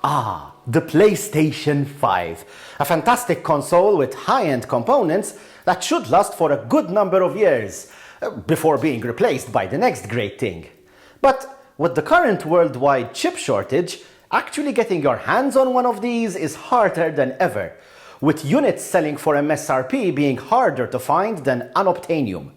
The PlayStation 5. A fantastic console with high-end components that should last for a good number of years before being replaced by the next great thing. But with the current worldwide chip shortage, actually getting your hands on one of these is harder than ever, with units selling for MSRP being harder to find than unobtainium.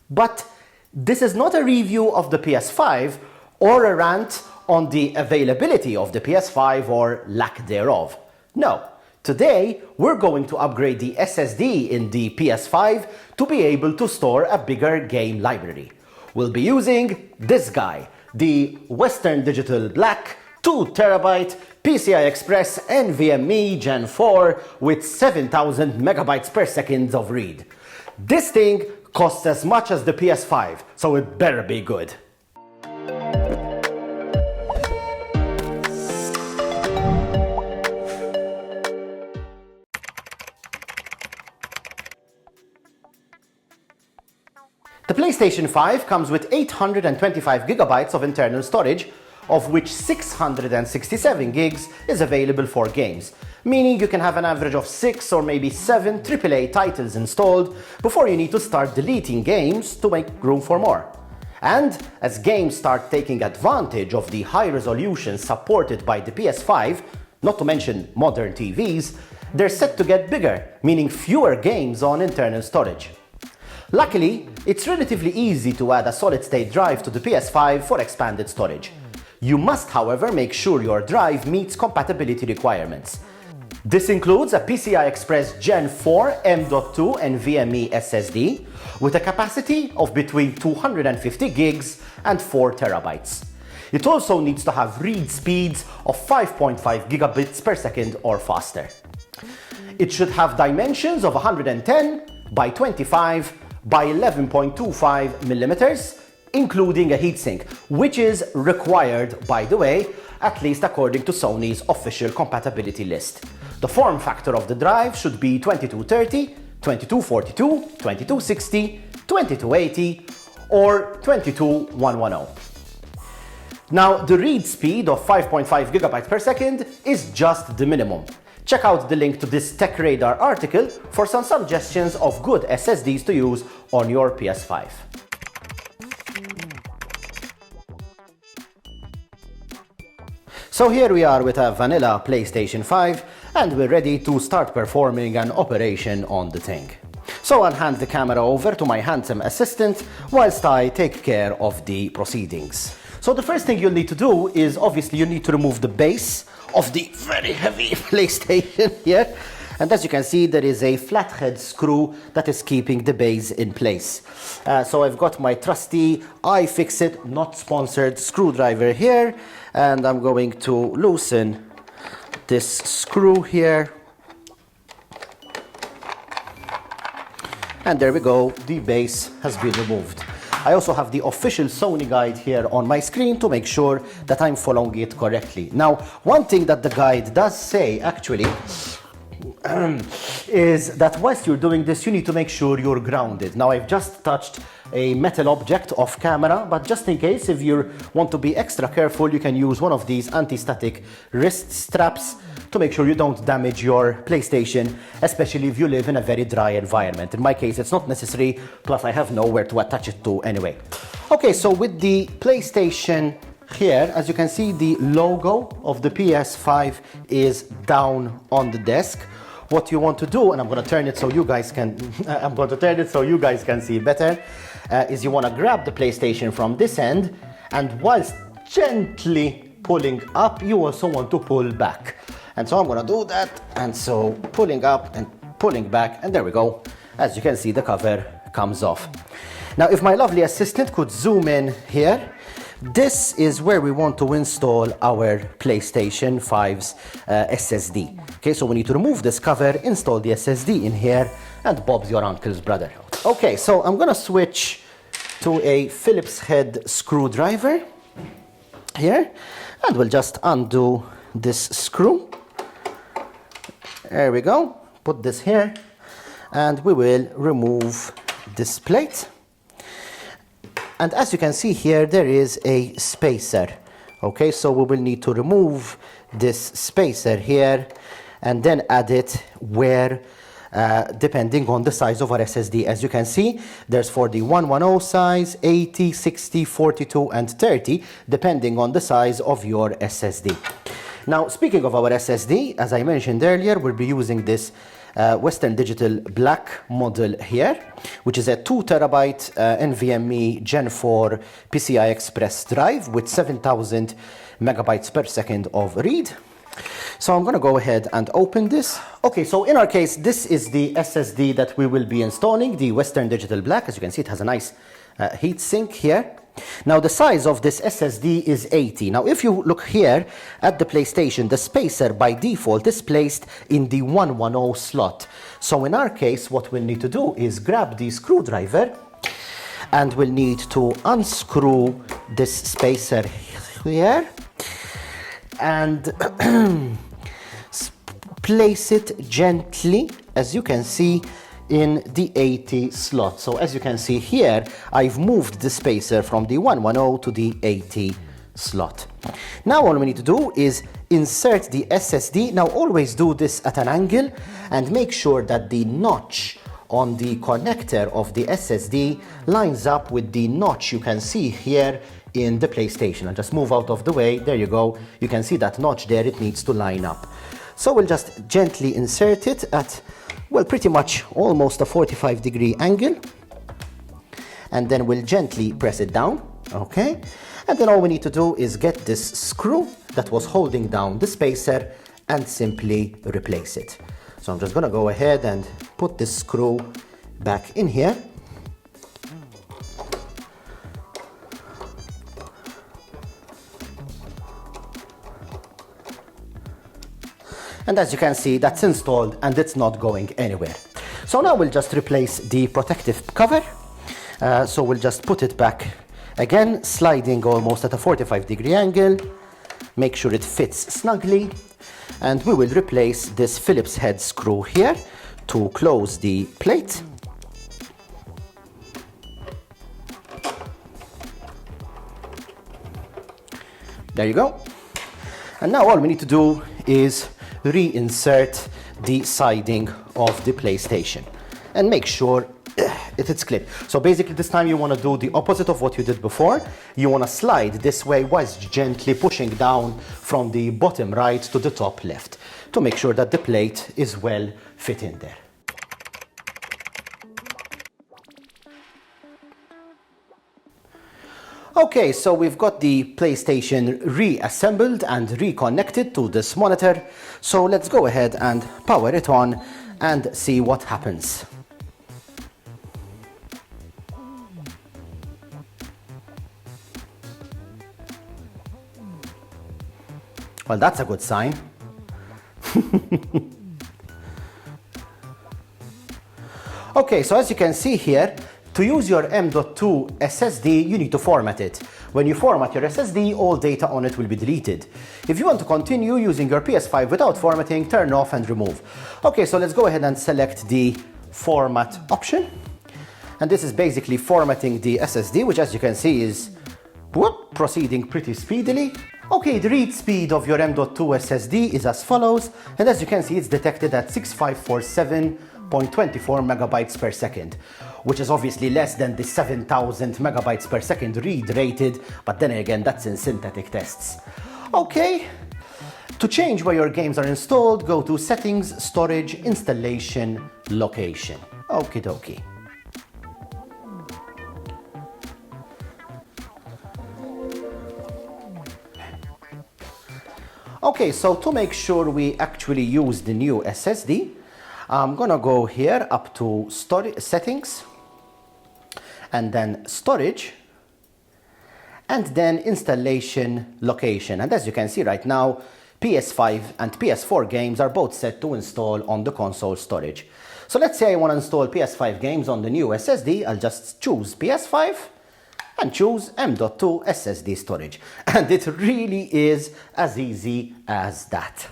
But this is not a review of the PS5 or a rant on the availability of the PS5 or lack thereof. No, today we're going to upgrade the SSD in the PS5 to be able to store a bigger game library. We'll be using this guy, the Western Digital Black 2TB PCI Express NVMe Gen 4 with 7000 megabytes per second of read. This thing costs as much as the PS5, so it better be good. The PlayStation 5 comes with 825 gigabytes of internal storage, of which 667 gigs is available for games, meaning you can have an average of 6 or maybe 7 AAA titles installed before you need to start deleting games to make room for more. And as games start taking advantage of the high resolution supported by the PS5, not to mention modern TVs, they're set to get bigger, meaning fewer games on internal storage. Luckily, it's relatively easy to add a solid-state drive to the PS5 for expanded storage. You must, however, make sure your drive meets compatibility requirements. This includes a PCI Express Gen 4 M.2 NVMe SSD with a capacity of between 250 gigs and 4 terabytes. It also needs to have read speeds of 5.5 gigabits per second or faster. It should have dimensions of 110 by 25 by 11.25 millimeters, including a heatsink, which is required, by the way, at least according to Sony's official compatibility list. The form factor of the drive should be 2230, 2242, 2260, 2280, or 22110. Now, the read speed of 5.5 gigabytes per second is just the minimum. Check out the link to this TechRadar article for some suggestions of good SSDs to use on your PS5. So here we are with a vanilla PlayStation 5 and we're ready to start performing an operation on the thing. So I'll hand the camera over to my handsome assistant whilst I take care of the proceedings. So the first thing you'll need to do is obviously you need to remove the base of the very heavy PlayStation here. And as you can see, there is a flathead screw that is keeping the base in place. So I've got my trusty iFixit, not sponsored, screwdriver here. And I'm going to loosen this screw here. And there we go, the base has been removed. I also have the official Sony guide here on my screen to make sure that I'm following it correctly. Now, one thing that the guide does say, actually, is that whilst you're doing this, you need to make sure you're grounded. Now, I've just touched a metal object off camera, but just in case, if you want to be extra careful, you can use one of these anti-static wrist straps to make sure you don't damage your PlayStation, especially if you live in a very dry environment. In my case, it's not necessary, plus I have nowhere to attach it to anyway. Okay, so with the PlayStation here, as you can see, the logo of the PS5 is down on the desk. What you want to do, and I'm going to turn it so you guys can, see better, is you want to grab the PlayStation from this end, and whilst gently pulling up, you also want to pull back. And so I'm going to do that, and so pulling up and pulling back, and there we go. As you can see, the cover comes off. Now, if my lovely assistant could zoom in here, this is where we want to install our PlayStation 5's SSD. Okay, so we need to remove this cover, install the SSD in here, and Bob's your uncle's brother. Okay, so I'm going to switch to a Phillips head screwdriver here, and we'll just undo this screw. There we go. Put this here, and we will remove this plate. And as you can see here, there is a spacer Okay, so we will need to remove this spacer here and then add it where depending on the size of our SSD. As you can see, there's for the 110 size, 80, 60, 42 and 30 depending on the size of your SSD. Now, speaking of our SSD, as I mentioned earlier, we'll be using this Western Digital Black model here, which is a 2 terabyte NVMe Gen 4 PCI Express drive with 7000 megabytes per second of read. So I'm going to go ahead and open this. Okay, so in our case, this is the SSD that we will be installing, the Western Digital Black. As you can see, it has a nice heat sink here. Now, the size of this SSD is 80. Now, if you look here at the PlayStation, the spacer by default is placed in the 110 slot. So in our case, what we'll need to do is grab the screwdriver and we'll need to unscrew this spacer here and place it gently, as you can see, in the 80 slot. So as you can see here, I've moved the spacer from the 110 to the 80 slot. Now all we need to do is insert the SSD. Now always do this at an angle and make sure that the notch on the connector of the SSD lines up with the notch you can see here in the PlayStation. I'll just move out of the way. There you go. You can see that notch there. It needs to line up. So we'll just gently insert it at, well, pretty much almost a 45-degree angle. And then we'll gently press it down, okay? And then all we need to do is get this screw that was holding down the spacer and simply replace it. So I'm just gonna go ahead and put this screw back in here. And as you can see, that's installed and it's not going anywhere. So now we'll just replace the protective cover. So we'll just put it back again, sliding almost at a 45-degree angle. Make sure it fits snugly. And we will replace this Phillips head screw here to close the plate. There you go. And now all we need to do is reinsert the siding of the PlayStation and make sure it's clipped. So basically this time you want to do the opposite of what you did before. You want to slide this way whilst gently pushing down from the bottom right to the top left to make sure that the plate is well fit in there. Okay, so we've got the PlayStation reassembled and reconnected to this monitor. So let's go ahead and power it on and see what happens. Well, that's a good sign. Okay, so as you can see here, to use your M.2 SSD, you need to format it. When you format your SSD, all data on it will be deleted. If you want to continue using your PS5 without formatting, turn off and remove. Okay, so let's go ahead and select the format option. And this is basically formatting the SSD, which as you can see is proceeding pretty speedily. Okay, the read speed of your M.2 SSD is as follows. And as you can see, it's detected at 6547.24 megabytes per second, which is obviously less than the 7000 megabytes per second read rated, but then again, that's in synthetic tests. Okay, to change where your games are installed, go to Settings, Storage, Installation, Location. Okie dokie. Okay, so to make sure we actually use the new SSD, I'm gonna go here up to Settings, and then Storage, and then Installation Location. And as you can see right now, PS5 and PS4 games are both set to install on the console storage. So let's say I want to install PS5 games on the new SSD. I'll just choose PS5 and choose M.2 SSD storage. And it really is as easy as that.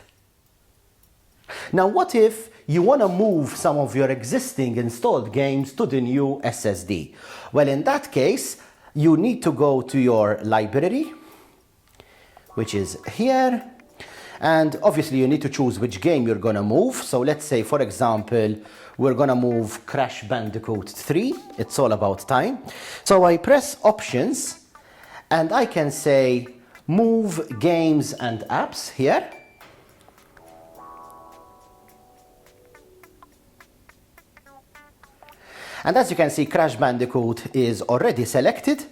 Now, what if you want to move some of your existing installed games to the new SSD? Well, in that case, you need to go to your library, which is here. And obviously you need to choose which game you're gonna move. So let's say, for example, we're gonna move Crash Bandicoot 3. It's all about time. So I press Options, and I can say Move Games and Apps here. And as you can see, Crash Bandicoot is already selected.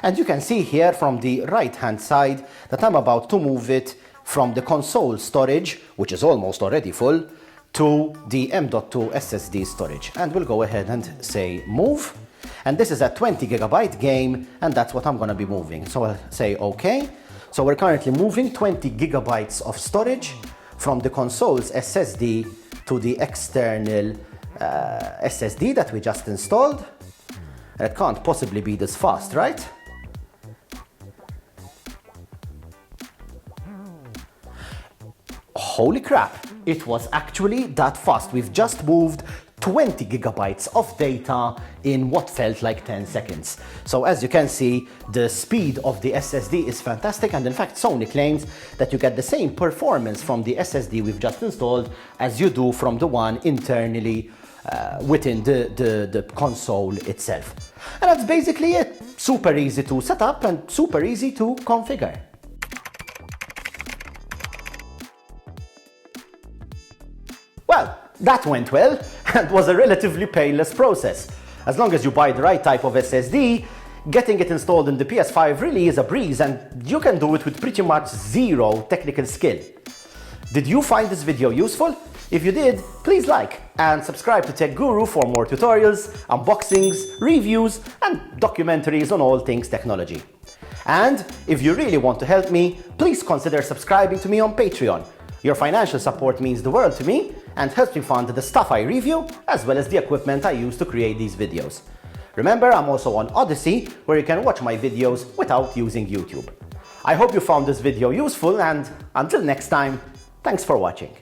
And you can see here from the right-hand side that I'm about to move it from the console storage, which is almost already full, to the M.2 SSD storage. And we'll go ahead and say move. And this is a 20 gigabyte game, and that's what I'm gonna be moving. So I'll say okay. So we're currently moving 20 gigabytes of storage from the console's SSD to the external SSD that we just installed. It can't possibly be this fast, right? Holy crap, it was actually that fast. We've just moved 20 gigabytes of data in what felt like 10 seconds. So as you can see, the speed of the SSD is fantastic, and in fact Sony claims that you get the same performance from the SSD we've just installed as you do from the one internally within the console itself. And that's basically it. Super easy to set up and super easy to configure. Well, that went well and was a relatively painless process. As long as you buy the right type of SSD, getting it installed in the PS5 really is a breeze, and you can do it with pretty much zero technical skill. Did you find this video useful? If you did, please like and subscribe to Tech Guru for more tutorials, unboxings, reviews, and documentaries on all things technology. And if you really want to help me, please consider subscribing to me on Patreon. Your financial support means the world to me and helps me fund the stuff I review, as well as the equipment I use to create these videos. Remember, I'm also on Odyssey, where you can watch my videos without using YouTube. I hope you found this video useful, and until next time, thanks for watching.